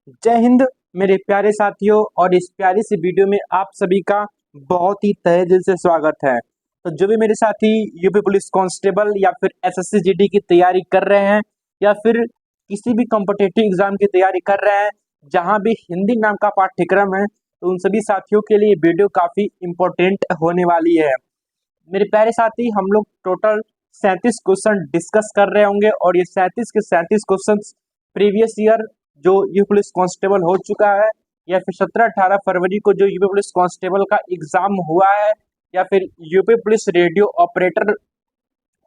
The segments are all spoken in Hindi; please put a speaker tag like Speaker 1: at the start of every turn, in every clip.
Speaker 1: जय हिंद मेरे प्यारे साथियों। और इस प्यारी सी वीडियो में आप सभी का बहुत ही तहे दिल से स्वागत है। तो जो भी मेरे साथी यूपी पुलिस कांस्टेबल या फिर एसएससी जीडी की तैयारी कर रहे हैं या फिर किसी भी कॉम्पिटिटिव एग्जाम की तैयारी कर रहे हैं जहां भी हिंदी नाम का पाठ्यक्रम है, तो उन सभी साथियों के लिए वीडियो काफी इम्पोर्टेंट होने वाली है। मेरे प्यारे साथी, हम लोग टोटल 37 क्वेश्चन डिस्कस कर रहे होंगे और ये 37 के 37 क्वेश्चन प्रीवियस ईयर जो यूपी पुलिस कांस्टेबल हो चुका है या फिर 17-18 फरवरी को जो यूपी पुलिस कांस्टेबल का एग्जाम हुआ है या फिर यूपी पुलिस रेडियो ऑपरेटर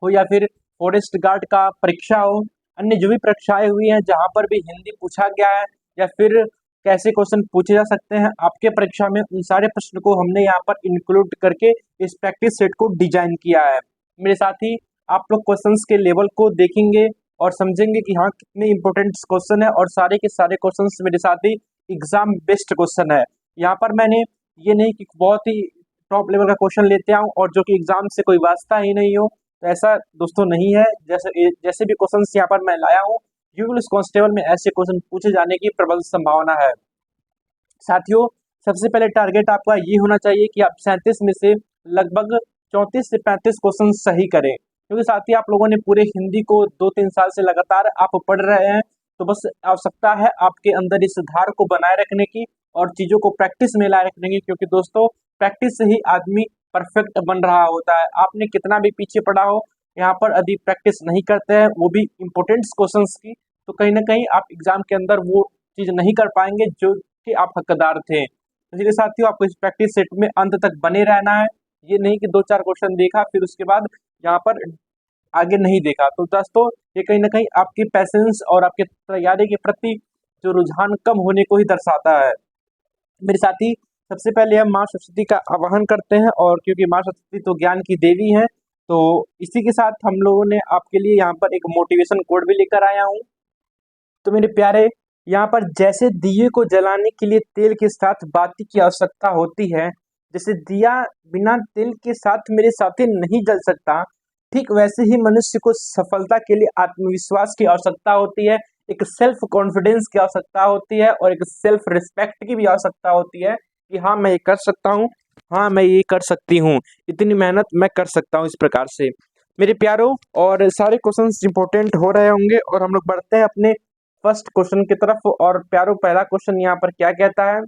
Speaker 1: हो या फिर फॉरेस्ट गार्ड का परीक्षा हो, अन्य जो भी परीक्षाएं हुई हैं जहां पर भी हिंदी पूछा गया है या फिर कैसे क्वेश्चन पूछे जा सकते हैं आपके परीक्षा में, उन सारे प्रश्न को हमने यहाँ पर इंक्लूड करके इस प्रैक्टिस सेट को डिजाइन किया है। मेरे साथ ही आप लोग क्वेश्चंस के लेवल को देखेंगे और समझेंगे कि हाँ कितने इंपॉर्टेंट क्वेश्चन है और सारे के सारे क्वेश्चंस मेरे साथ ही एग्जाम बेस्ड क्वेश्चन है। यहाँ पर मैंने ये नहीं कि बहुत ही टॉप लेवल का क्वेश्चन लेते आऊँ और जो कि एग्जाम से कोई वास्ता ही नहीं हो, तो ऐसा दोस्तों नहीं है। जैसे भी क्वेश्चंस यहाँ पर मैं लाया हूँ, यूपी पुलिस कांस्टेबल में ऐसे क्वेश्चन पूछे जाने की प्रबल संभावना है। साथियों, सबसे पहले टारगेट आपका ये होना चाहिए कि आप 37 में से लगभग 34 से 35 क्वेश्चन सही करें, क्योंकि साथ ही आप लोगों ने पूरे हिंदी को 2-3 साल से लगातार आप पढ़ रहे हैं। तो बस आवश्यकता है आपके अंदर इस धार को बनाए रखने की और चीजों को प्रैक्टिस में लाए रखने की, क्योंकि दोस्तों प्रैक्टिस से ही आदमी परफेक्ट बन रहा होता है। आपने कितना भी पीछे पड़ा हो, यहाँ पर यदि प्रैक्टिस नहीं करते हैं वो भी इम्पोर्टेंट क्वेश्चन की, तो कहीं ना कहीं आप एग्जाम के अंदर वो चीज नहीं कर पाएंगे जो कि आप हकदार थे। तो इसलिए साथियों, आपको इस प्रैक्टिस सेट में अंत तक बने रहना है। ये नहीं कि 2-4 क्वेश्चन देखा फिर उसके बाद यहाँ पर आगे नहीं देखा। तो दोस्तों ये कहीं ना कहीं आपकी पैसेंस और आपके तैयारी के प्रति जो रुझान कम होने को ही दर्शाता है। मेरे साथी, सबसे पहले हम माँ सरस्वती का आवाहन करते हैं, और क्योंकि माँ सरस्वती तो ज्ञान की देवी है, तो इसी के साथ हम लोगों ने आपके लिए यहाँ पर एक मोटिवेशन कोड भी लेकर आया हूँ। तो मेरे प्यारे, यहाँ पर जैसे दिए को जलाने के लिए तेल के साथ बाती की आवश्यकता होती है, जैसे दिया बिना तेल के साथ मेरे साथी नहीं जल सकता, ठीक वैसे ही मनुष्य को सफलता के लिए आत्मविश्वास की आवश्यकता होती है, एक सेल्फ कॉन्फिडेंस की आवश्यकता होती है और एक सेल्फ रिस्पेक्ट की भी आवश्यकता होती है कि हाँ मैं ये कर सकता हूँ, हाँ मैं ये कर सकती हूँ, इतनी मेहनत मैं कर सकता हूँ। इस प्रकार से मेरे प्यारों, और सारे क्वेश्चंस इंपॉर्टेंट हो रहे होंगे और हम लोग बढ़ते हैं अपने फर्स्ट क्वेश्चन की तरफ। और प्यारो, पहला क्वेश्चन यहाँ पर क्या कहता है?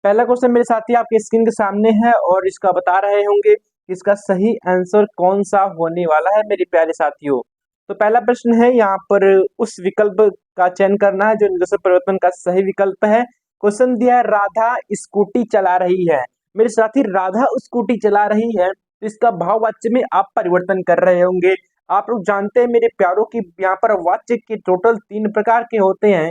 Speaker 1: पहला क्वेश्चन मेरे साथी आपके स्क्रीन के सामने है और इसका बता रहे होंगे कि इसका सही आंसर कौन सा होने वाला है मेरे प्यारे साथियों। तो पहला प्रश्न है, यहाँ पर उस विकल्प का चयन करना है जो निर्देशन परिवर्तन का सही विकल्प है। क्वेश्चन दिया है राधा स्कूटी चला रही है। मेरे साथी, राधा स्कूटी चला रही है, तो इसका भाववाच्य में आप परिवर्तन कर रहे होंगे। आप लोग जानते हैं मेरे प्यारों की यहाँ पर वाच्य के टोटल 3 प्रकार के होते हैं।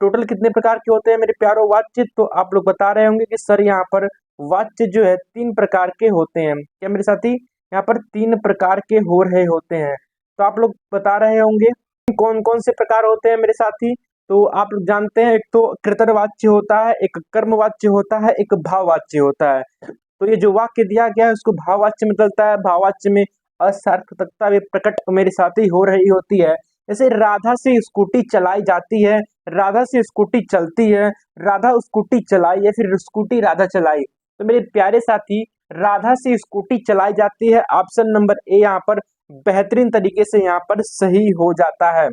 Speaker 1: टोटल कितने प्रकार के होते हैं मेरे प्यारों वाच्य? तो आप लोग बता रहे होंगे कि सर यहाँ पर वाच्य जो है 3 प्रकार के होते हैं। क्या मेरे साथी, यहाँ पर 3 प्रकार के हो रहे होते हैं? तो आप लोग बता रहे होंगे कौन कौन से प्रकार होते हैं मेरे साथी। तो आप लोग जानते हैं, एक तो कृतवाच्य होता है, एक कर्मवाच्य होता है, एक भाववाच्य होता है। तो ये जो वाक्य दिया गया है उसको भाववाच्य में बदलता है। भाववाच्य में असार्थकता भी प्रकट मेरे साथी हो रही होती है। जैसे राधा से स्कूटी चलाई जाती है, राधा से स्कूटी चलती है, राधा स्कूटी चलाई या फिर स्कूटी राधा चलाई। तो मेरे प्यारे साथी, राधा से स्कूटी चलाई जाती है, ऑप्शन नंबर ए यहाँ पर बेहतरीन तरीके से यहाँ पर सही हो जाता है।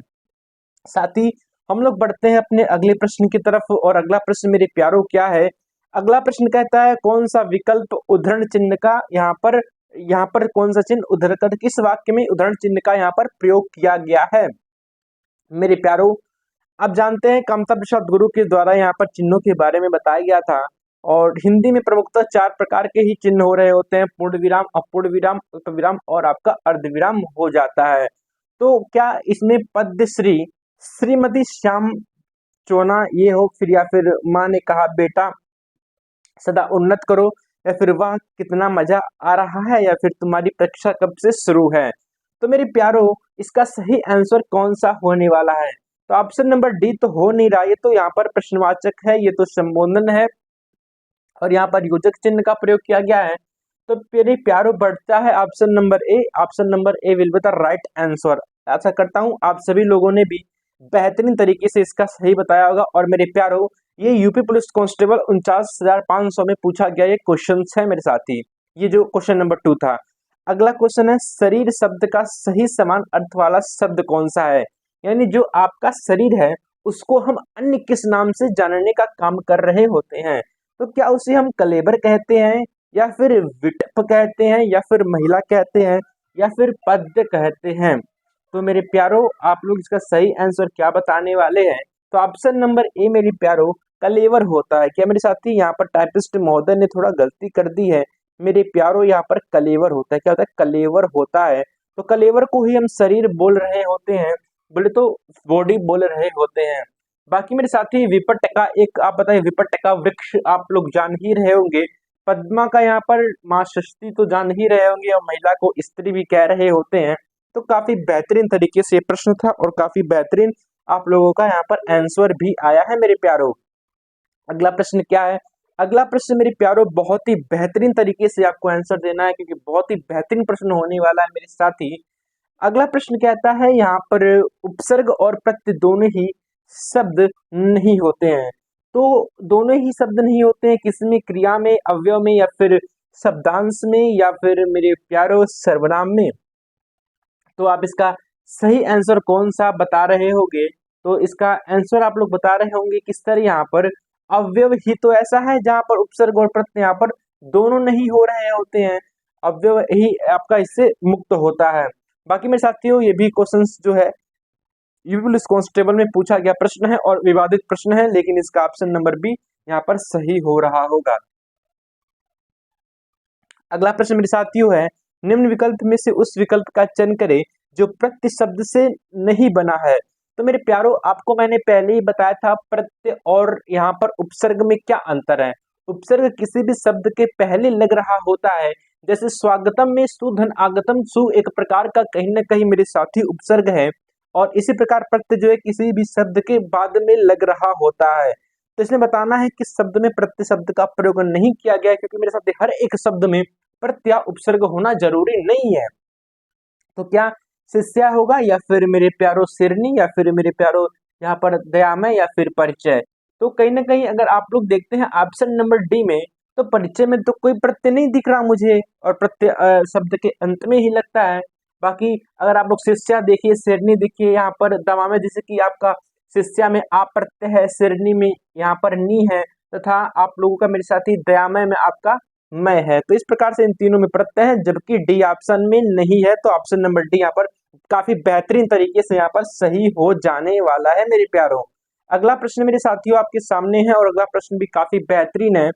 Speaker 1: साथ ही हम लोग बढ़ते हैं अपने अगले प्रश्न की तरफ, और अगला प्रश्न मेरे प्यारों क्या है? अगला प्रश्न कहता है कौन सा विकल्प उद्धरण चिन्ह का यहाँ पर कौन सा चिन्ह उद्धरण कर किस वाक्य में उद्धरण चिन्ह का यहाँ पर प्रयोग किया गया है? मेरे प्यारों, आप जानते हैं कामता प्रसाद गुरु के द्वारा यहाँ पर चिन्हों के बारे में बताया गया था, और हिंदी में प्रमुखतः 4 प्रकार के ही चिन्ह हो रहे होते हैं, पूर्ण विराम, अपूर्ण विराम, अल्प विराम और आपका अर्ध विराम हो जाता है। तो क्या इसमें पद्मश्री श्रीमती श्याम चोना ये हो, फिर या फिर माँ ने कहा बेटा सदा उन्नत करो, या फिर वाह कितना मजा आ रहा है, या फिर तुम्हारी परीक्षा कब से शुरू है? तो मेरे प्यारो, इसका सही आंसर कौन सा होने वाला है? तो ऑप्शन नंबर डी तो हो नहीं रहा, ये तो यहाँ पर प्रश्नवाचक है, ये तो संबोधन है और यहाँ पर योजक चिन्ह का प्रयोग किया गया है। तो मेरे प्यारो, बढ़ता है option number A. Option number A will be the right answer. आशा करता हूँ आप सभी लोगों ने भी बेहतरीन तरीके से इसका सही बताया होगा। और मेरे प्यारो, ये यूपी पुलिस कांस्टेबल 49,500 में पूछा गया ये क्वेश्चन है मेरे साथी। ये जो क्वेश्चन नंबर 2 था। अगला क्वेश्चन है, शरीर शब्द का सही समान अर्थ वाला शब्द कौन सा है? यानी जो आपका शरीर है उसको हम अन्य किस नाम से जानने का काम कर रहे होते हैं? तो क्या उसे हम कलेबर कहते हैं, या फिर विटप कहते हैं, या फिर महिला कहते हैं, या फिर पद्य कहते हैं? तो मेरे प्यारो, आप लोग इसका सही आंसर क्या बताने वाले हैं? तो ऑप्शन नंबर ए मेरे प्यारो, कलेवर होता है। क्या मेरे साथी यहाँ पर टाइपिस्ट महोदय ने थोड़ा गलती कर दी है? मेरे प्यारो, यहाँ पर कलेवर होता है। क्या होता है? कलेवर होता है। तो कलेवर को ही हम शरीर बोल रहे होते हैं, बोले तो बॉडी बोल रहे होते हैं। बाकी मेरे साथी विपट्टका, एक आप बताइए, विपट्टका वृक्ष आप लोग जान ही रहे होंगे। पद्मा का यहाँ पर माँ षष्ठी तो जान ही रहे होंगे, और महिला को स्त्री भी कह रहे होते हैं। तो काफी बेहतरीन तरीके से ये प्रश्न था, और काफी बेहतरीन आप लोगों का यहाँ पर आंसर भी आया है मेरे प्यारो। अगला प्रश्न क्या है? अगला प्रश्न मेरे प्यारो बहुत ही बेहतरीन तरीके से आपको आंसर देना है, क्योंकि बहुत ही बेहतरीन प्रश्न होने वाला है मेरे साथी। अगला प्रश्न कहता है, यहाँ पर उपसर्ग और प्रत्यय दोनों ही शब्द नहीं होते हैं। तो दोनों ही शब्द नहीं होते हैं, किसमें? क्रिया में, अवयव में, या फिर शब्दांश में, या फिर मेरे प्यारो सर्वनाम में? तो आप इसका सही आंसर कौन सा बता रहे होंगे? तो इसका आंसर आप लोग बता रहे होंगे किस तरह? यहाँ पर अवयव ही तो ऐसा है जहां पर उपसर्ग और प्रत्यय यहाँ पर दोनों नहीं हो रहे होते हैं। अवयव ही आपका इससे मुक्त होता है। बाकी मेरे साथियों, ये भी क्वेश्चंस जो है यूपी पुलिस कांस्टेबल में पूछा गया प्रश्न है, और विवादित प्रश्न है, लेकिन इसका ऑप्शन नंबर बी यहाँ पर सही हो रहा होगा। अगला प्रश्न मेरे साथियों है, निम्न विकल्प में से उस विकल्प का चयन करें जो प्रत्यय शब्द से नहीं बना है। तो मेरे प्यारो, आपको मैंने पहले ही बताया था प्रत्यय और यहाँ पर उपसर्ग में क्या अंतर है। उपसर्ग किसी भी शब्द के पहले लग रहा होता है, जैसे स्वागतम में सु धन आगतम, सु एक प्रकार का कहीं ना कहीं मेरे साथी उपसर्ग है, और इसी प्रकार प्रत्यय जो है किसी भी शब्द के बाद में लग रहा होता है। तो इसमें बताना है कि शब्द में प्रत्यय शब्द का प्रयोग नहीं किया गया है, क्योंकि मेरे साथ हर एक शब्द में प्रत्यय उपसर्ग होना जरूरी नहीं है। तो क्या शिष्या होगा, या फिर मेरे प्यारो शेरनी, या फिर मेरे प्यारो यहाँ पर दयामय, या फिर परिचय? तो कहीं ना कहीं अगर आप लोग देखते हैं ऑप्शन नंबर डी में, तो परिचय में तो कोई प्रत्यय नहीं दिख रहा मुझे, और प्रत्यय शब्द के अंत में ही लगता है। बाकी अगर आप लोग शिष्या देखिए, शेरनी देखिए, यहाँ पर दमामय, जैसे कि आपका शिष्या में आप प्रत्यय है, शेरनी में यहाँ पर नी है, तथा आप लोगों का मेरे साथी दयामय में आपका मैं है। तो इस प्रकार से इन तीनों में प्रत्यय है, जबकि डी ऑप्शन में नहीं है। तो ऑप्शन नंबर डी यहाँ पर काफी बेहतरीन तरीके से यहाँ पर सही हो जाने वाला है मेरे प्यारों। अगला प्रश्न मेरे साथियों आपके सामने है, और अगला प्रश्न भी काफी बेहतरीन है।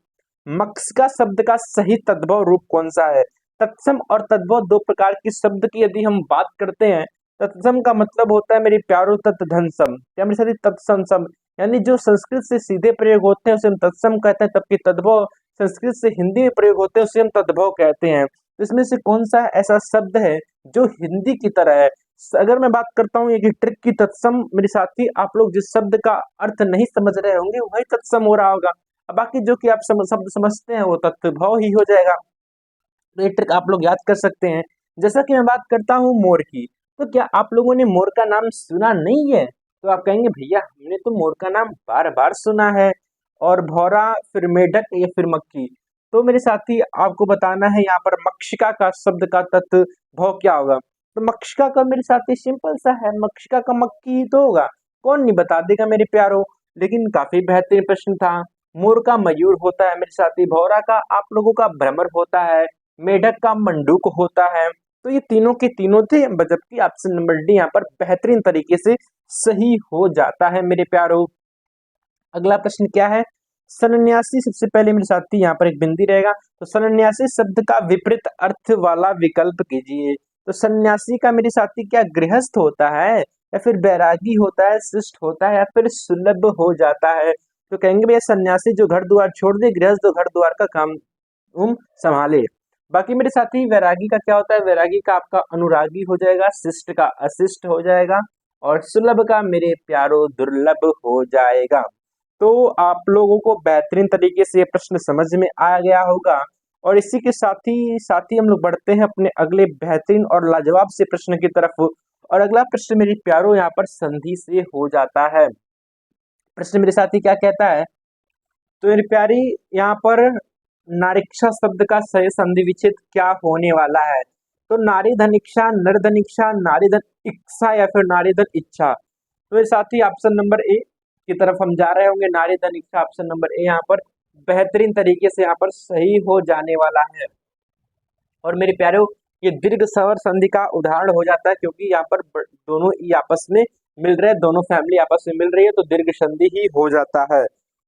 Speaker 1: मक्षिका शब्द का सही तद्भव रूप कौन सा है? तत्सम और तद्भव दो प्रकार के शब्द की यदि हम बात करते हैं, तत्सम का मतलब होता है मेरे प्यारो तत्धनसम, या मेरे साथ तत्सम, यानी जो संस्कृत से सीधे प्रयोग होते हैं उसे हम तत्सम कहते हैं, तबकि तद्भव संस्कृत से हिंदी में प्रयोग होते हैं उसे हम तद्भव कहते हैं। तो इसमें से कौन सा ऐसा शब्द है जो हिंदी की तरह है? अगर मैं बात करता हूँ एक ट्रिक की, तत्सम मेरे साथी, आप लोग जिस शब्द का अर्थ नहीं समझ रहे होंगे वही तत्सम हो रहा होगा, अब बाकी जो कि आप शब्द समझते हैं वो तत्भव ही हो जाएगा। तो ये ट्रिक आप लोग याद कर सकते हैं। जैसा कि मैं बात करता हूँ मोर की, तो क्या आप लोगों ने मोर का नाम सुना नहीं है? तो आप कहेंगे भैया हमने तो मोर का नाम बार बार सुना है, और भौरा, फिर मेढक, या फिर मक्खी। तो मेरे साथी आपको बताना है यहाँ पर मक्षिका का शब्द का तत्भव क्या होगा। तो मक्षिका का मेरे साथी सिंपल सा है, मक्षिका का मक्खी ही तो होगा, कौन नहीं बता देगा मेरे प्यारो। लेकिन काफी बेहतरीन प्रश्न था। मोर का मयूर होता है मेरे साथी, भौरा का आप लोगों का भ्रमर होता है, मेढक का मंडूक होता है। तो ये तीनों के तीनों थे, जबकि ऑप्शन नंबर डी यहाँ पर बेहतरीन तरीके से सही हो जाता है मेरे प्यारो। अगला प्रश्न क्या है? सन्यासी, सबसे पहले मेरे साथी यहाँ पर एक बिंदी रहेगा, तो सन्यासी शब्द का विपरीत अर्थ वाला विकल्प कीजिए। तो सन्यासी का मेरे साथी क्या गृहस्थ होता है, या फिर बैरागी होता है, शिष्ट होता है, या फिर सुलभ हो जाता है? तो कहेंगे भैया सन्यासी जो घर द्वार छोड़ दे, गृहस्थ जो घर द्वार का काम संभाले। बाकी मेरे साथी वैरागी का क्या होता है? वैरागी का आपका अनुरागी हो जाएगा, शिष्ट का अशिष्ट हो जाएगा, और सुलभ का मेरे प्यारो दुर्लभ हो जाएगा। तो आप लोगों को बेहतरीन तरीके से ये प्रश्न समझ में आ गया होगा, और इसी के साथ ही हम लोग बढ़ते हैं अपने अगले बेहतरीन और लाजवाब से प्रश्न की तरफ, और अगला प्रश्न मेरे प्यारों यहाँ पर संधि से हो जाता है। प्रश्न मेरे साथी क्या कहता है, तो मेरी प्यारी यहाँ पर नारीक्षा शब्द का सही संधि विच्छेद क्या होने वाला है। तो नारी धन इच्छा, नर धन इच्छा, नारी धन इच्छा या फिर नारी धन इच्छा। तो मेरे साथी ऑप्शन नंबर ए की तरफ हम जा रहे होंगे। नारी धन इच्छा ऑप्शन नंबर ए यहाँ पर बेहतरीन तरीके से यहाँ पर सही हो जाने वाला है। और मेरे प्यारों ये दीर्घ स्वर संधि का उदाहरण हो जाता है, क्योंकि यहाँ पर दोनों ही आपस में मिल रहे हैं, दोनों फैमिली आपस में मिल रही है, तो दीर्घ संधि ही हो जाता है।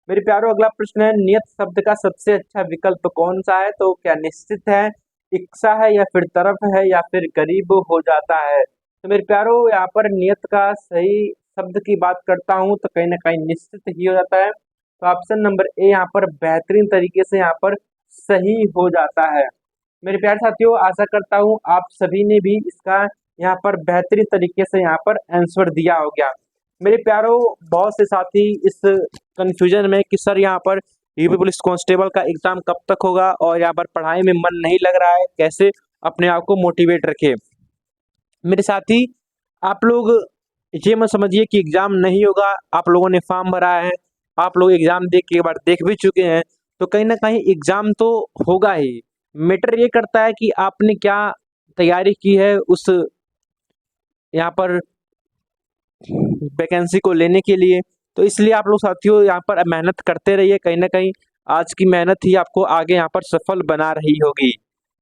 Speaker 1: मेरे प्यारों अगला प्रश्न है, नियत शब्द का सबसे अच्छा विकल्प कौन सा है। तो क्या निश्चित है, इच्छा है या फिर तरफ है या फिर करीब हो जाता है। तो मेरे प्यारों यहाँ पर नियत का सही शब्द की बात करता हूँ तो कहीं ना कहीं निश्चित ही हो जाता है। तो ऑप्शन नंबर ए यहाँ पर बेहतरीन तरीके से यहाँ पर सही हो जाता है। मेरे प्यारे साथियों, आशा करता हूँ आप सभी ने भी इसका यहाँ पर बेहतरीन तरीके से यहाँ पर आंसर दिया हो गया। मेरे प्यारों, बहुत से साथी इस कंफ्यूजन में कि सर यहाँ पर यूपी पुलिस कांस्टेबल का एग्जाम कब तक होगा और यहाँ पर पढ़ाई में मन नहीं लग रहा है, कैसे अपने आप को मोटिवेट रखे। मेरे साथी, आप लोग ये मत समझिए कि एग्जाम नहीं होगा। आप लोगों ने फॉर्म भरा है, आप लोग एग्जाम देख के एक बार देख भी चुके हैं, तो कहीं ना कहीं एग्जाम तो होगा ही। मैटर ये करता है कि आपने क्या तैयारी की है उस यहाँ पर वैकेंसी को लेने के लिए। तो इसलिए आप लोग साथियों यहाँ पर मेहनत करते रहिए, कहीं ना कहीं आज की मेहनत ही आपको आगे यहाँ पर सफल बना रही होगी।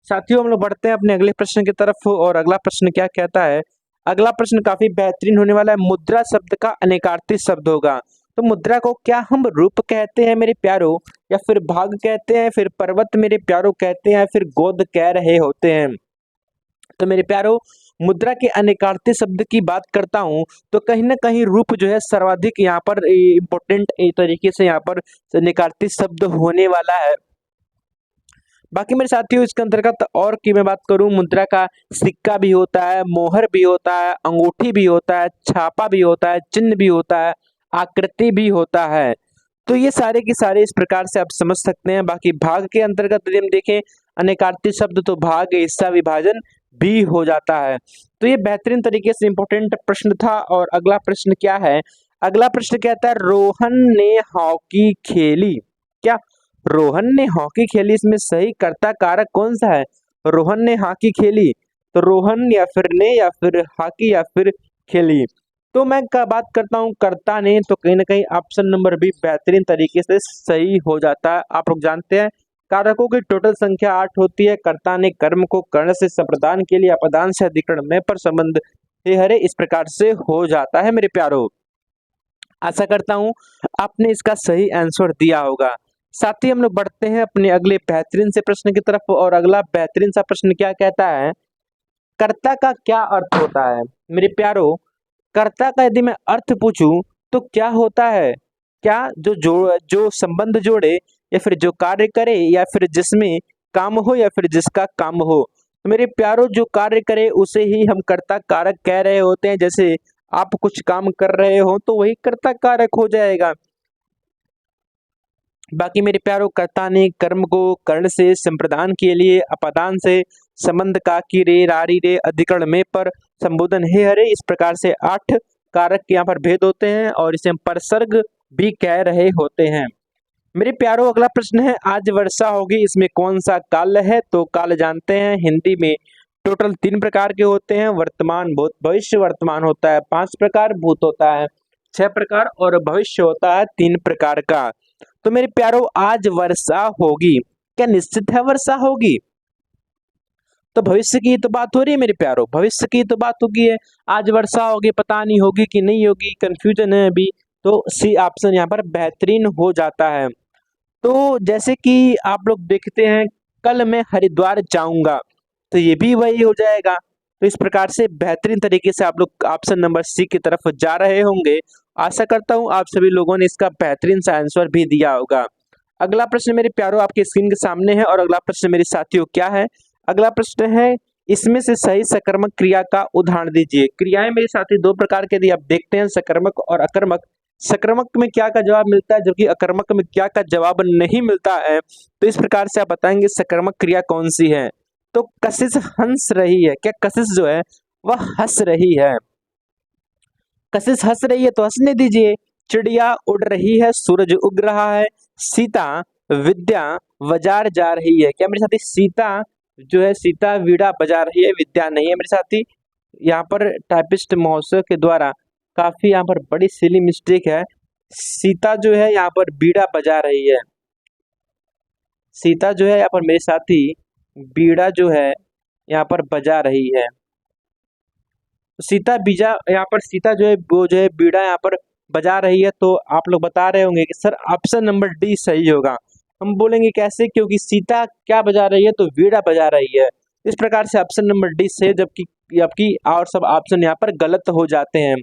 Speaker 1: साथियों, हम लोग बढ़ते हैं अपने अगले प्रश्न की तरफ। और अगला प्रश्न क्या कहता है, अगला प्रश्न काफी बेहतरीन होने वाला है। मुद्रा शब्द का अनेकार्थी शब्द होगा। तो मुद्रा को क्या हम रूप कहते हैं मेरे प्यारों, या फिर भाग कहते हैं, फिर पर्वत मेरे प्यारों कहते हैं, फिर गोद कह रहे होते हैं। तो मेरे प्यारों, मुद्रा के अनेकार्थी शब्द की बात करता हूं तो कहीं ना कहीं रूप जो है सर्वाधिक यहाँ पर इम्पोर्टेंट तरीके से यहाँ पर अनेकार्थी शब्द होने वाला है। बाकी मेरे साथियों, इसके अंतर्गत और की मैं बात करूं, मुद्रा का सिक्का भी होता है, मोहर भी होता है, अंगूठी भी होता है, छापा भी होता है, चिन्ह भी होता है, आकृति भी होता है। तो ये सारे के सारे इस प्रकार से आप समझ सकते हैं। बाकी भाग के अंतर्गत यदि हम देखें अनेकार्थी शब्द, तो भाग हिस्सा विभाजन भी हो जाता है। तो ये बेहतरीन तरीके से इंपॉर्टेंट प्रश्न था। और अगला प्रश्न क्या है, अगला प्रश्न कहता है, रोहन ने हॉकी खेली। क्या रोहन ने हॉकी खेली, इसमें सही कर्ता कारक कौन सा है। रोहन ने हॉकी खेली, तो रोहन या फिर ने या फिर हॉकी या फिर खेली। तो मैं का बात करता हूँ कर्ता ने, तो कहीं ना कहीं ऑप्शन नंबर बी बेहतरीन तरीके से सही हो जाता है। आप लोग जानते हैं कारकों की टोटल संख्या 8 होती है। कर्ता ने कर्म को कर्ण से संप्रदान के लिए अपदान से अधिकरण में पर संबंध हे हरे इस प्रकार से हो जाता है। मेरे प्यारों, आशा करता हूं आपने इसका सही आंसर दिया होगा। साथ ही हम लोग बढ़ते हैं अपने अगले बेहतरीन से प्रश्न की तरफ। और अगला बेहतरीन सा प्रश्न क्या कहता है, कर्ता का क्या अर्थ होता है। मेरे प्यारों, कर्ता का यदि मैं अर्थ पूछूं तो क्या होता है, क्या जो संबंध जोड़े, या फिर जो कार्य करे, या फिर जिसमें काम हो, या फिर जिसका काम हो। तो मेरे प्यारों, जो कार्य करे उसे ही हम कर्ता कारक कह रहे होते हैं। जैसे आप कुछ काम कर रहे हो तो वही कर्ता कारक हो जाएगा। बाकी मेरे प्यारों, कर्ता ने कर्म को कर्ण से संप्रदान के लिए अपदान से संबंध का कि रे रारी रे अधिकरण में पर संबोधन हे हरे इस प्रकार से 8 कारक के यहाँ पर भेद होते हैं और इसे हम परसर्ग भी कह रहे होते हैं। मेरे प्यारों, अगला प्रश्न है, आज वर्षा होगी, इसमें कौन सा काल है। तो काल जानते हैं हिंदी में टोटल 3 प्रकार के होते हैं, वर्तमान, भूत, भविष्य। वर्तमान होता है 5 प्रकार, भूत होता है 6 प्रकार और भविष्य होता है 3 प्रकार का। तो मेरे प्यारों, आज वर्षा होगी, क्या निश्चित है वर्षा होगी। तो भविष्य की तो बात हो रही है मेरे प्यारों, भविष्य की तो बात होगी है। आज वर्षा होगी, पता नहीं होगी कि नहीं होगी, कंफ्यूजन है अभी। तो सी ऑप्शन यहाँ पर बेहतरीन हो जाता है। तो जैसे कि आप लोग देखते हैं, कल मैं हरिद्वार जाऊंगा, तो ये भी वही हो जाएगा। तो इस प्रकार से बेहतरीन तरीके से आप लोग ऑप्शन नंबर सी की तरफ जा रहे होंगे। आशा करता हूं आप सभी लोगों ने इसका बेहतरीन सा आंसर भी दिया होगा। अगला प्रश्न मेरे प्यारों आपके स्क्रीन के सामने है। और अगला प्रश्न मेरे साथियों क्या है, अगला प्रश्न है, इसमें से सही सकर्मक क्रिया का उदाहरण दीजिए। क्रियाएं मेरे साथी 2 प्रकार के यदि आप देखते हैं, सकर्मक और अकर्मक। सकर्मक में क्या का जवाब मिलता है, जबकि अकर्मक में क्या का जवाब नहीं मिलता है। तो इस प्रकार से आप बताएंगे सकर्मक क्रिया कौन सी है। तो कशिश हंस रही है, क्या कशिश जो है वह हंस रही है। कशिश हंस रही है तो हंसने दीजिए। चिड़िया उड़ रही है, सूरज उग रहा है। सीता विद्या बाजार जा रही है। क्या मेरे साथी सीता जो है, सीता वीणा बजा रही है, विद्या नहीं है मेरे साथी। यहाँ पर टाइपिस्ट महोत्सव के द्वारा काफी यहाँ पर बड़ी सिली मिस्टेक है। सीता जो है यहाँ पर बीड़ा बजा रही है। सीता जो है यहाँ पर मेरे साथी बीड़ा जो है यहाँ पर बजा रही है। सीता बीजा यहाँ पर सीता जो है वो जो है बीड़ा यहाँ पर बजा रही है। तो आप लोग बता रहे होंगे कि सर ऑप्शन नंबर डी सही होगा। हम बोलेंगे कैसे, क्योंकि सीता क्या बजा रही है, तो बीड़ा बजा रही है। इस प्रकार से ऑप्शन नंबर डी सही है, जबकि और सब ऑप्शन यहाँ पर गलत हो जाते हैं।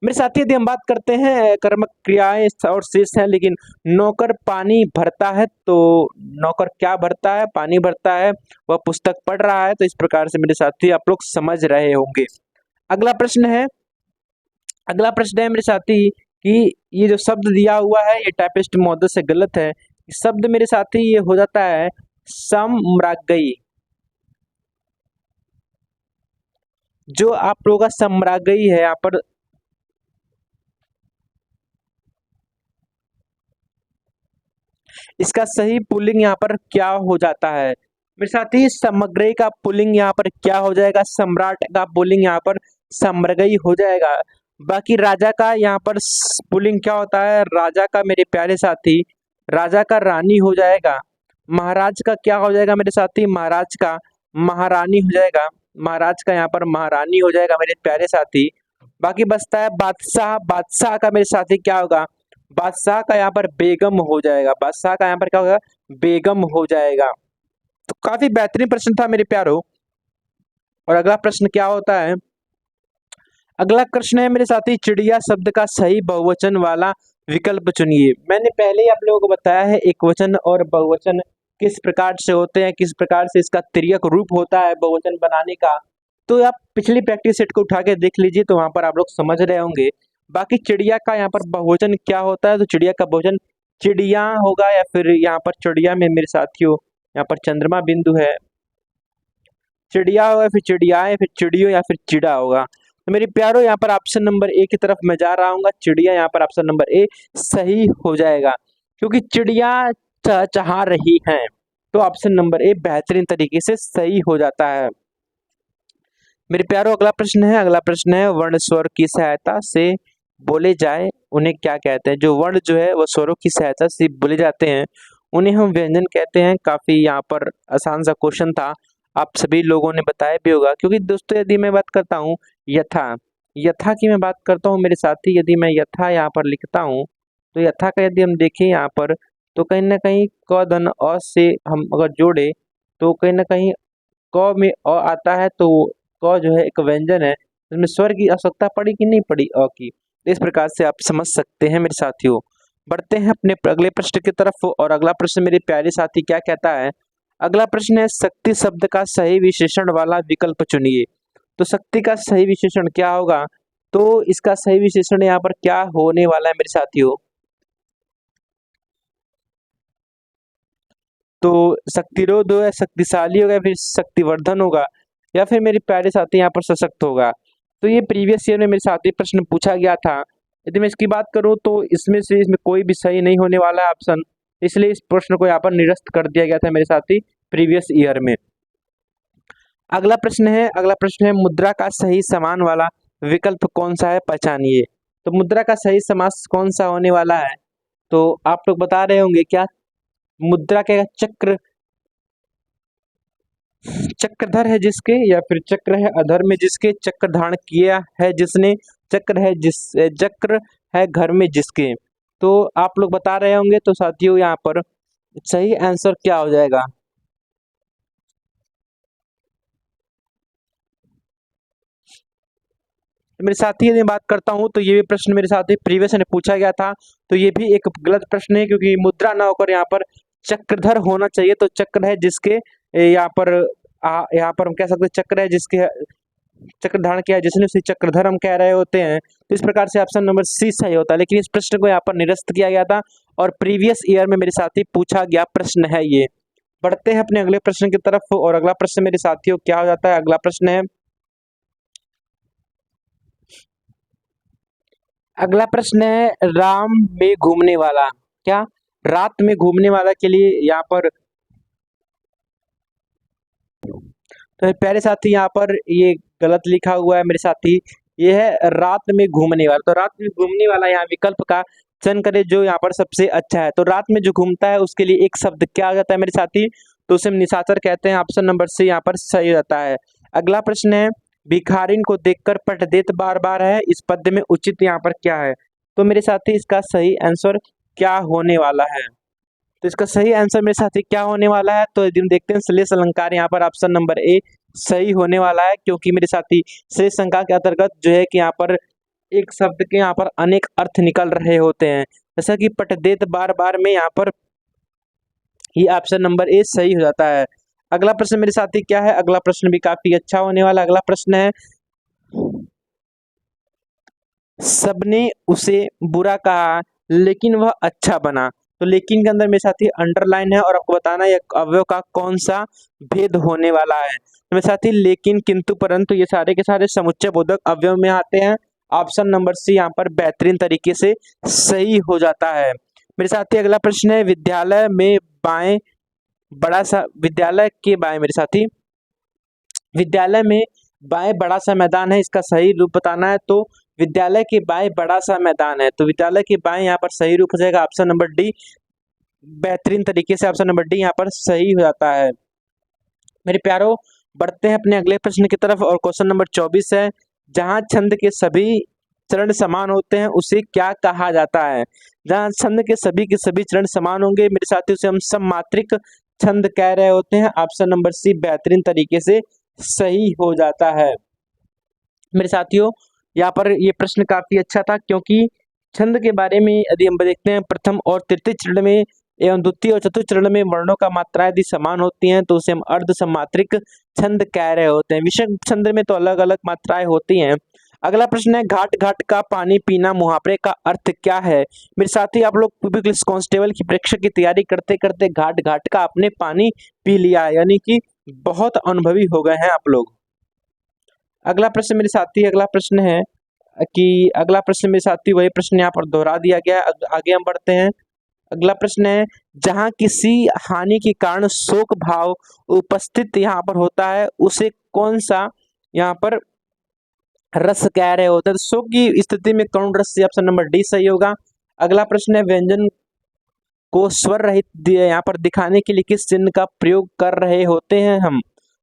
Speaker 1: मेरे साथी यदि हम बात करते हैं कर्मक क्रियाएं और शेष हैं, लेकिन नौकर पानी भरता है, तो नौकर क्या भरता है, पानी भरता है, वह पुस्तक पढ़ रहा है। तो इस प्रकार से मेरे साथी आप लोग समझ रहे होंगे। अगला प्रश्न है अगला प्रश्न है मेरे साथी कि ये जो शब्द दिया हुआ है ये टाइपिस्ट महोदय से गलत है। शब्द मेरे साथी ये हो जाता है सम्राज्ञी। जो आप लोगों का सम्राज्ञी है यहाँ पर, इसका सही पुल्लिंग यहाँ पर क्या हो जाता है मेरे साथी? समग्र का पुल्लिंग यहाँ पर क्या हो जाएगा? सम्राट का पुल्लिंग यहाँ पर समग्रई हो जाएगा। बाकी राजा का यहाँ पर पुल्लिंग क्या होता है? राजा का मेरे प्यारे साथी, राजा का रानी हो जाएगा। महाराज का क्या हो जाएगा मेरे साथी? महाराज का महारानी हो जाएगा। महाराज का यहाँ पर महारानी हो जाएगा मेरे प्यारे साथी। बाकी बचता है बादशाह। बादशाह का मेरे साथी क्या होगा? बादशाह का यहाँ पर बेगम हो जाएगा। बादशाह का यहाँ पर क्या होगा? बेगम हो जाएगा। तो काफी बेहतरीन प्रश्न था मेरे प्यारो। और अगला प्रश्न क्या होता है? अगला प्रश्न है मेरे साथी, चिड़िया शब्द का सही बहुवचन वाला विकल्प चुनिए। मैंने पहले ही आप लोगों को बताया है एकवचन और बहुवचन किस प्रकार से होते हैं, किस प्रकार से इसका तिर्यक रूप होता है बहुवचन बनाने का। तो आप पिछली प्रैक्टिस सेट को उठा के देख लीजिए, तो वहां पर आप लोग समझ रहे होंगे। बाकी चिड़िया का यहाँ पर बहुवचन क्या होता है, तो चिड़िया का बहुवचन चिड़िया होगा, या फिर यहाँ पर चिड़िया में मेरे साथियों यहाँ पर चंद्रमा बिंदु है, चिड़िया होगा, फिर चिड़ियाए, फिर चिड़ियो, या फिर चिड़ा होगा। तो मेरे प्यारो यहाँ पर ऑप्शन नंबर ए की तरफ मैं जा रहा हूँ। चिड़िया यहाँ पर ऑप्शन नंबर ए सही हो जाएगा, क्योंकि चिड़िया चहचहा रही हैं। तो ऑप्शन नंबर ए बेहतरीन तरीके से सही हो जाता है मेरे प्यारो। अगला प्रश्न है वर्ण स्वर की सहायता से बोले जाए उन्हें क्या कहते हैं? जो वर्ण जो है वो स्वरों की सहायता से बोले जाते हैं उन्हें हम व्यंजन कहते हैं। काफी यहाँ पर आसान सा क्वेश्चन था, आप सभी लोगों ने बताया भी होगा। क्योंकि दोस्तों यदि मैं बात करता हूँ यथा यथा की मैं बात करता हूँ मेरे साथी, यदि मैं यथा यहाँ पर लिखता हूँ, तो यथा का यदि हम देखें यहाँ पर, तो कहीं ना कहीं क धन अ से हम अगर जोड़े, तो कहीं ना कहीं क में अ आता है, तो क जो है एक व्यंजन है, इसमें स्वर की आवश्यकता पड़ी कि नहीं पड़ी अ की। तो इस प्रकार से आप समझ सकते हैं मेरे साथियों। बढ़ते हैं अपने अगले प्रश्न की तरफ। और अगला प्रश्न मेरे प्यारे साथी क्या कहता है? अगला प्रश्न है शक्ति शब्द का सही विशेषण वाला विकल्प चुनिए। तो शक्ति का सही विशेषण क्या होगा? तो इसका सही विशेषण यहाँ पर क्या होने वाला है मेरे साथियों? तो शक्तिरोध होगा, शक्तिशाली होगा, फिर शक्तिवर्धन होगा, या फिर मेरे प्यारे साथी यहाँ पर सशक्त होगा। तो ये प्रीवियस ईयर में मेरे साथ ये प्रश्न पूछा गया था। यदि मैं इसकी बात करूँ तो इसमें कोई भी सही नहीं होने वाला है ऑप्शन, इसलिए इस प्रश्न को यहाँ पर निरस्त कर दिया गया था मेरे साथी प्रीवियस ईयर में। अगला प्रश्न है मुद्रा का सही समान वाला विकल्प कौन सा है, पहचानिए। तो मुद्रा का सही समास कौन सा होने वाला है? तो आप लोग बता रहे होंगे क्या? मुद्रा के चक्रधर है जिसके, या फिर चक्र है अधर में जिसके, चक्र धारण किया है जिसने, चक्र है घर में जिसके। तो आप लोग बता रहे होंगे। तो साथियों यहाँ पर सही आंसर क्या हो जाएगा? तो मेरे साथी यदि मैं बात करता हूँ, तो ये भी प्रश्न मेरे साथी प्रीवियस में पूछा गया था। तो ये भी एक गलत प्रश्न है, क्योंकि मुद्रा ना होकर यहाँ पर चक्रधर होना चाहिए। तो चक्र है जिसके, यहाँ पर हम कह सकते हैं चक्र है जिसके, चक्र धारण किया है जिसने, उसे चक्रधर हम कह रहे होते हैं। तो इस प्रकार से ऑप्शन नंबर सी सही होता है। लेकिन इस प्रश्न को यहाँ पर निरस्त किया गया था, और प्रीवियस ईयर में मेरे साथी पूछा गया प्रश्न है ये। बढ़ते हैं अपने अगले प्रश्न की तरफ। और अगला प्रश्न मेरे साथियों क्या हो जाता है? अगला प्रश्न है अगला प्रश्न है राम में घूमने वाला। क्या रात में घूमने वाला के लिए यहाँ पर, तो प्यारे साथी यहाँ पर ये गलत लिखा हुआ है मेरे साथी। ये है रात में घूमने वाला। तो रात में घूमने वाला यहाँ विकल्प का चयन करें जो यहाँ पर सबसे अच्छा है। तो रात में जो घूमता है उसके लिए एक शब्द क्या आ जाता है मेरे साथी, तो उसे हम निशाचर कहते हैं। ऑप्शन नंबर सी यहाँ पर सही रहता है। अगला प्रश्न है भिखारिन को देखकर पट देत बार बार है, इस पद्य में उचित यहाँ पर क्या है। तो मेरे साथी इसका सही आंसर क्या होने वाला है, तो इसका सही आंसर मेरे साथी क्या होने वाला है, तो यदि हम देखते हैं श्लेष अलंकार, यहाँ पर ऑप्शन नंबर ए सही होने वाला है। क्योंकि मेरे साथी श्लेष अलंकार के अंतर्गत जो है कि यहाँ पर एक शब्द के यहाँ पर अनेक अर्थ निकल रहे होते हैं, जैसा कि पटदेत बार बार में यहाँ पर ये ऑप्शन नंबर ए सही हो जाता है। अगला प्रश्न मेरे साथी क्या है, अगला प्रश्न भी काफी अच्छा होने वाला। अगला प्रश्न है सबने उसे बुरा कहा लेकिन वह अच्छा बना। तो लेकिन के अंदर मेरे साथी अंडरलाइन है और आपको बताना है अवयव का कौन सा भेद होने वाला है। तो मेरे साथी लेकिन, किंतु, परंतु ये सारे के सारे समुच्चय बोधक अवयव में आते हैं। ऑप्शन नंबर सी यहाँ पर बेहतरीन तरीके से सही हो जाता है। मेरे साथी अगला प्रश्न है विद्यालय में बाएं बड़ा सा, विद्यालय के बाएं मेरे साथी, विद्यालय में बाएं बड़ा सा मैदान है, इसका सही रूप बताना है। तो विद्यालय के बाएं बड़ा सा मैदान है, तो विद्यालय के बाएं यहाँ पर सही रूप हो जाएगा ऑप्शन नंबर डी। बेहतरीन तरीके से ऑप्शन नंबर डी यहाँ पर सही हो जाता है। मेरे प्यारो बढ़ते हैं अपने अगले प्रश्न की तरफ और क्वेश्चन नंबर 24 है जहां छंद के सभी चरण समान होते हैं उसे क्या कहा जाता है। जहां छंद के सभी चरण समान होंगे मेरे साथी उसे हम सममात्रिक छंद कह रहे होते हैं। ऑप्शन नंबर सी बेहतरीन तरीके से सही हो जाता है। मेरे साथियों यहाँ पर ये प्रश्न काफी अच्छा था क्योंकि छंद के बारे में यदि हम देखते हैं प्रथम और तृतीय चरण में एवं द्वितीय और चतुर्थ चरण में वर्णों का मात्रा यदि समान होती हैं तो उसे हम अर्ध सम्मात्रिक छंद कह रहे होते हैं। विषम छंद में तो अलग अलग मात्राएं होती हैं। अगला प्रश्न है घाट घाट का पानी पीना मुहावरे का अर्थ क्या है। मेरे साथी आप लोग पुलिस कांस्टेबल की परीक्षा की तैयारी करते करते घाट घाट का आपने पानी पी लिया है, यानी कि बहुत अनुभवी हो गए हैं आप लोग। अगला प्रश्न मेरे साथी, अगला प्रश्न है कि अगला प्रश्न मेरे साथी वही प्रश्न यहाँ पर दोहरा दिया गया है। आगे हम बढ़ते हैं। अगला प्रश्न है जहां किसी हानि के कारण शोक भाव उपस्थित यहाँ पर होता है उसे कौन सा यहाँ पर रस कह रहे होते हैं। तो शोक की स्थिति में कौन रस, ऑप्शन नंबर डी सही होगा। अगला प्रश्न है व्यंजन को स्वर रहित यहाँ पर दिखाने के लिए किस चिन्ह का प्रयोग कर रहे होते हैं हम।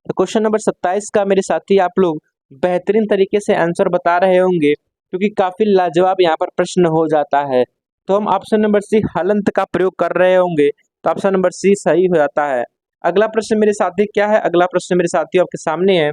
Speaker 1: तो क्वेश्चन नंबर 27 का मेरे साथी आप लोग बेहतरीन तरीके से आंसर बता रहे होंगे क्योंकि काफी लाजवाब यहाँ पर प्रश्न हो जाता है। तो हम ऑप्शन नंबर सी हलंत का प्रयोग कर रहे होंगे, तो ऑप्शन नंबर सी सही हो जाता है। अगला प्रश्न मेरे साथी क्या है, अगला प्रश्न मेरे साथी आपके सामने है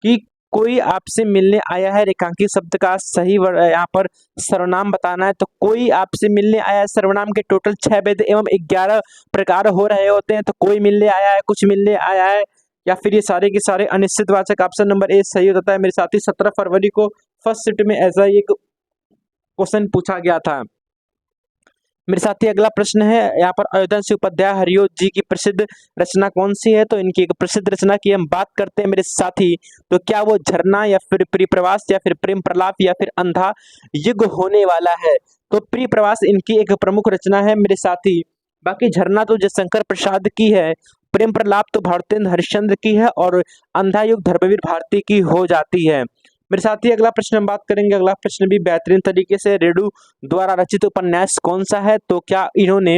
Speaker 1: कि कोई आपसे मिलने आया है, रेखांकित शब्द का सही यहाँ पर सर्वनाम बताना है। तो कोई आपसे मिलने आया है, सर्वनाम के टोटल 6 भेद एवं 11 प्रकार हो रहे होते हैं। तो कोई मिलने आया है, कुछ मिलने आया है, या फिर ये सारे के सारे अनिश्चित वाचक, ऑप्शन नंबर ए सही होता है। मेरे साथी 17 फरवरी को फर्स्ट शिफ्ट में ऐसा ही एक क्वेश्चन पूछा गया था। मेरे साथी अगला प्रश्न है यहाँ पर अयोध्या सिंह उपाध्याय हरिओं जी की प्रसिद्ध रचना कौन सी है। तो इनकी एक प्रसिद्ध रचना की हम बात करते हैं मेरे साथी, तो क्या वो झरना या फिर प्रियप्रवास या फिर प्रेम प्रलाप या फिर अंधा युग होने वाला है। तो प्रियप्रवास इनकी एक प्रमुख रचना है मेरे साथी। बाकी झरना तो जयशंकर प्रसाद की है, प्रेम प्रलाप तो भारतेंद्र हरिश्चंद्र की है और अंधा युग धर्मवीर भारती की हो जाती है। मेरे साथ ही अगला प्रश्न हम बात करेंगे। अगला प्रश्न भी बेहतरीन तरीके से रेडू द्वारा रचित उपन्यास कौन सा है। तो क्या इन्होंने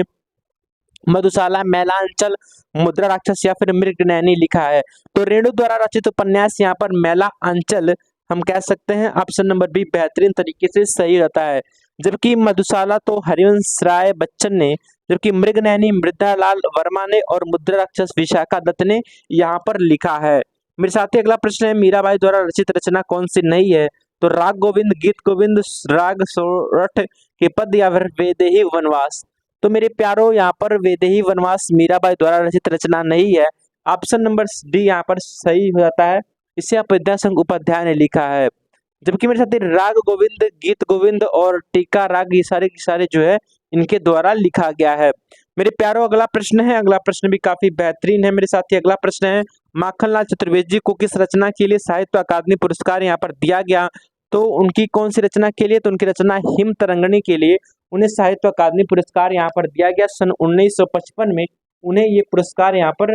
Speaker 1: मधुशाला, मैलांचल, मुद्रा राक्षस या फिर मृगनयनी लिखा है। तो रेणु द्वारा रचित उपन्यास यहाँ पर मैला अंचल हम कह सकते हैं। ऑप्शन नंबर बी बेहतरीन तरीके से सही रहता है। जबकि मधुशाला तो हरिवंश राय बच्चन ने, जबकि मृगनयनी मृदालाल वर्मा ने और मुद्रा राक्षस विशाखा दत्त ने यहाँ पर लिखा है। मेरे साथ ही अगला प्रश्न है मीराबाई द्वारा रचित रचना कौन सी नहीं है। तो राग गोविंद, गीत गोविंद, राग सोरठ के पद या फिर वैदेही वनवास। तो मेरे प्यारो यहाँ पर वैदेही वनवास मीराबाई द्वारा रचित रचना नहीं है। ऑप्शन नंबर डी यहाँ पर सही हो जाता है, इसे आप विद्याशंकर उपाध्याय ने लिखा है। जबकि मेरे साथ राग गोविंद, गीत गोविंद और टीका राग ये सारे के सारे जो है इनके द्वारा लिखा गया है। मेरे प्यारो अगला प्रश्न है, अगला प्रश्न भी काफी बेहतरीन है मेरे साथी। अगला प्रश्न है माखनलाल चतुर्वेदी को किस रचना के लिए साहित्य अकादमी पुरस्कार यहाँ पर दिया गया। तो उनकी कौन सी रचना के लिए, तो उनकी रचना हिम तरंगिणी के लिए उन्हें साहित्य अकादमी पुरस्कार यहाँ पर दिया गया सन 1955 में। उन्हें ये पुरस्कार यहाँ पर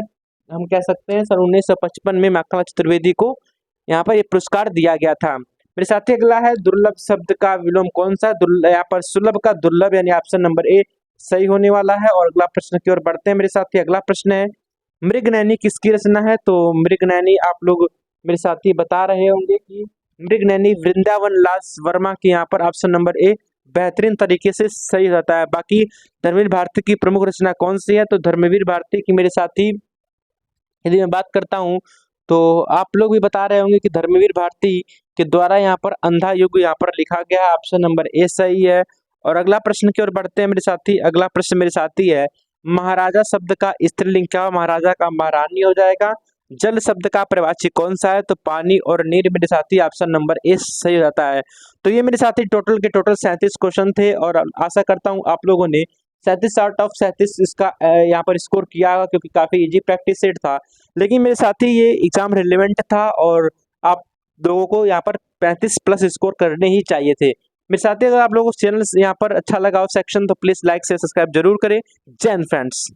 Speaker 1: हम कह सकते हैं सन 1955 में माखनलाल चतुर्वेदी को यहाँ पर ये पुरस्कार दिया गया था। मेरे साथी अगला है दुर्लभ शब्द का विलोम कौन सा, यहाँ पर सुलभ का दुर्लभ यानी ऑप्शन नंबर ए सही होने वाला है। और अगला प्रश्न की ओर बढ़ते हैं मेरे साथी। अगला प्रश्न है मृगनयनी किसकी रचना है, तो मृगनयनी आप लोग मेरे साथी बता रहे होंगे कि मृगनयनी वृंदावन लाल वर्मा की यहाँ पर ऑप्शन नंबर ए बेहतरीन तरीके से सही रहता है। बाकी धर्मवीर भारती की प्रमुख रचना कौन सी है, तो धर्मवीर भारती की मेरे साथी यदि मैं बात करता हूँ तो आप लोग भी बता रहे होंगे कि धर्मवीर भारती के द्वारा यहाँ पर अंधा युग यहाँ पर लिखा गया है, ऑप्शन नंबर ए सही है। और अगला प्रश्न की ओर बढ़ते हैं मेरे साथी। अगला प्रश्न मेरे साथी है महाराजा शब्द का स्त्रीलिंग क्या, महाराजा का महारानी हो जाएगा। जल शब्द का प्रवाची कौन सा है, तो पानी और नीर मेरे साथी ऑप्शन नंबर ए सही हो जाता है। तो ये मेरे साथी टोटल के टोटल 37 क्वेश्चन थे और आशा करता हूँ आप लोगों ने 37 आउट ऑफ 37 इसका यहाँ पर स्कोर किया होगा, क्योंकि काफी इजी प्रैक्टिस सेट था। लेकिन मेरे साथी ये एग्जाम रिलेवेंट था और आप लोगों को यहाँ पर 35 प्लस स्कोर करने ही चाहिए थे। मेरे साथी अगर आप लोगों को चैनल यहाँ पर अच्छा लगा हो सेक्शन तो प्लीज लाइक से सब्सक्राइब जरूर करें। जय हिंद फ्रेंड्स।